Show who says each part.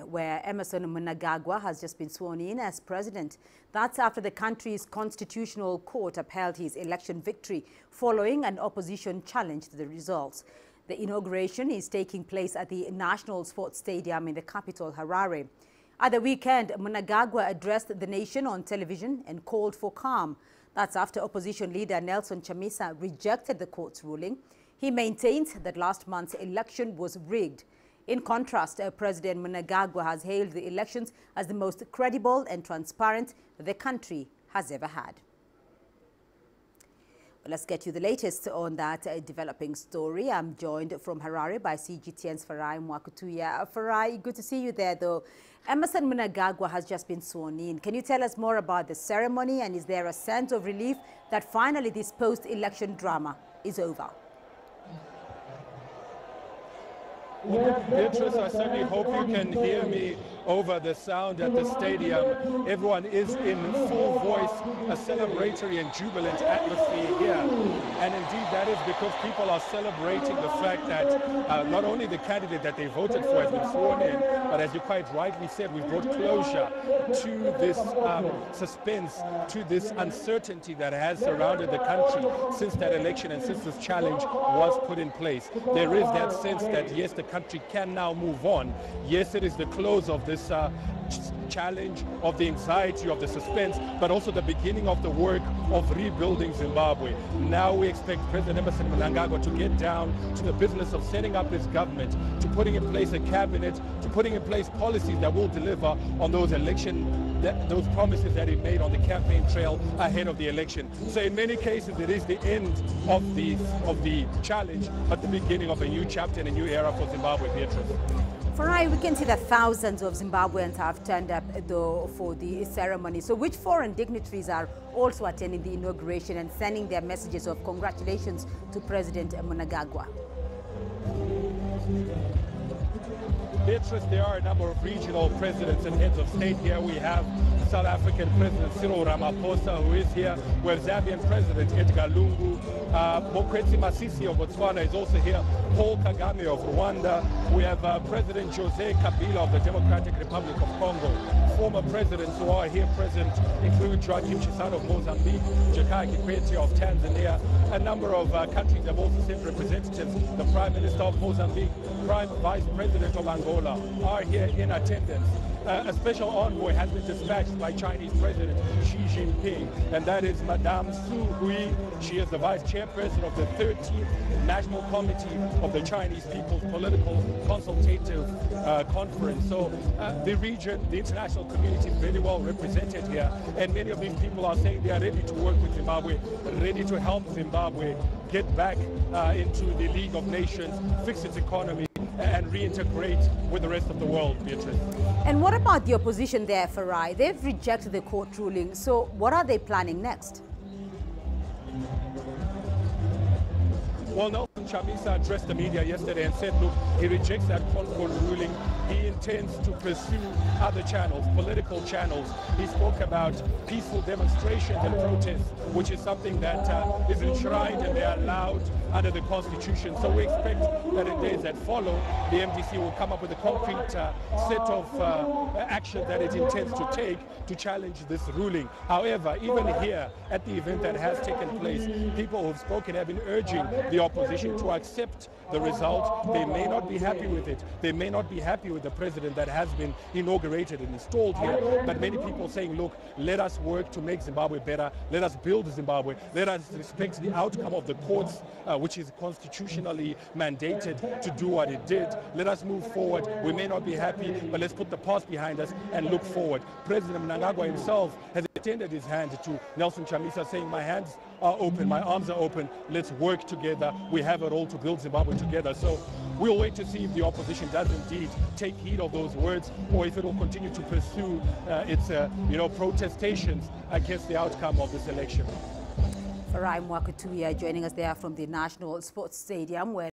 Speaker 1: where Emmerson Mnangagwa has just been sworn in as president. That's after the country's constitutional court upheld his election victory following an opposition challenge to the results. The inauguration is taking place at the National Sports Stadium in the capital, Harare. At the weekend, Mnangagwa addressed the nation on television and called for calm. That's after opposition leader Nelson Chamisa rejected the court's ruling. He maintains that last month's election was rigged. In contrast, President Mnangagwa has hailed the elections as the most credible and transparent the country has ever had. Well, let's get you the latest on that developing story. I'm joined from Harare by CGTN's Farai Mwakutuya. Farai, good to see you there, though. Emmerson Mnangagwa has just been sworn in. Can you tell us more about the ceremony, and is there a sense of relief that finally this post-election drama is over?
Speaker 2: Well, Beatrice, I certainly hope you can hear me over the sound at the stadium. Everyone is in full voice, a celebratory and jubilant atmosphere here. And indeed, that is because people are celebrating the fact that not only the candidate that they voted for has been sworn in, but as you quite rightly said, we've brought closure to this suspense, to this uncertainty that has surrounded the country since that election and since this challenge was put in place. There is that sense that, yes, the country can now move on. Yes, it is the close of this challenge, of the anxiety, of the suspense, but also the beginning of the work of rebuilding Zimbabwe. Now we expect President Emmerson Mnangagwa to get down to the business of setting up his government, to putting in place a cabinet, to putting in place policies that will deliver on those those promises that he made on the campaign trail ahead of the election. So in many cases, it is the end of the challenge, but the beginning of a new chapter and a new era for Zimbabwe, Beatrice.
Speaker 1: Farai, we can see that thousands of Zimbabweans have turned up though for the ceremony. So which foreign dignitaries are also attending the inauguration and sending their messages of congratulations to President Mnangagwa?
Speaker 2: Beatrice, there are a number of regional presidents and heads of state here. We have South African President Cyril Ramaphosa, who is here. We have Zambian President Edgar Lungu. Mokwetsi Masisi of Botswana is also here. Paul Kagame of Rwanda. We have President Jose Kabila of the Democratic Republic of Congo. Former presidents who are here present include Joaquim Chissano of Mozambique, Jakaya Kikwete of Tanzania. A number of countries have also sent representatives. The Prime Minister of Mozambique, Prime Vice President of Angola are here in attendance. A special envoy has been dispatched by Chinese President Xi Jinping, and that is Madame Su Hui. She is the vice chairperson of the 13th National Committee of the Chinese People's Political Consultative Conference. So the region, the international community is very well represented here, and many of these people are saying they are ready to work with Zimbabwe, ready to help Zimbabwe get back into the League of Nations, fix its economy, and reintegrate with the rest of the world, Beatrice.
Speaker 1: And what about the opposition there, Farai? They've rejected the court ruling, so what are they planning next?
Speaker 2: Well, Nelson Chamisa addressed the media yesterday and said, look, he rejects that court ruling. He intends to pursue other channels, political channels. He spoke about peaceful demonstrations and protests, which is something that is enshrined and they are allowed under the Constitution. So we expect that in days that follow, the MDC will come up with a concrete set of action that it intends to take to challenge this ruling. However, even here at the event that has taken place, people who have spoken have been urging the opposition to accept the result. They may not be happy with it. They may not be happy with the president that has been inaugurated and installed here. But many people saying, look, let us work to make Zimbabwe better. Let us build Zimbabwe. Let us respect the outcome of the courts, which is constitutionally mandated to do what it did. Let us move forward. We may not be happy, but let's put the past behind us and look forward. President Mnangagwa himself has extended his hand to Nelson Chamisa, saying, my hands are open, my arms are open, let's work together. We have it all to build Zimbabwe together. So we'll wait to see if the opposition does indeed take heed of those words, or if it will continue to pursue its protestations against the outcome of this election.
Speaker 1: Farai Mwakutuya joining us there from the National Sports Stadium, where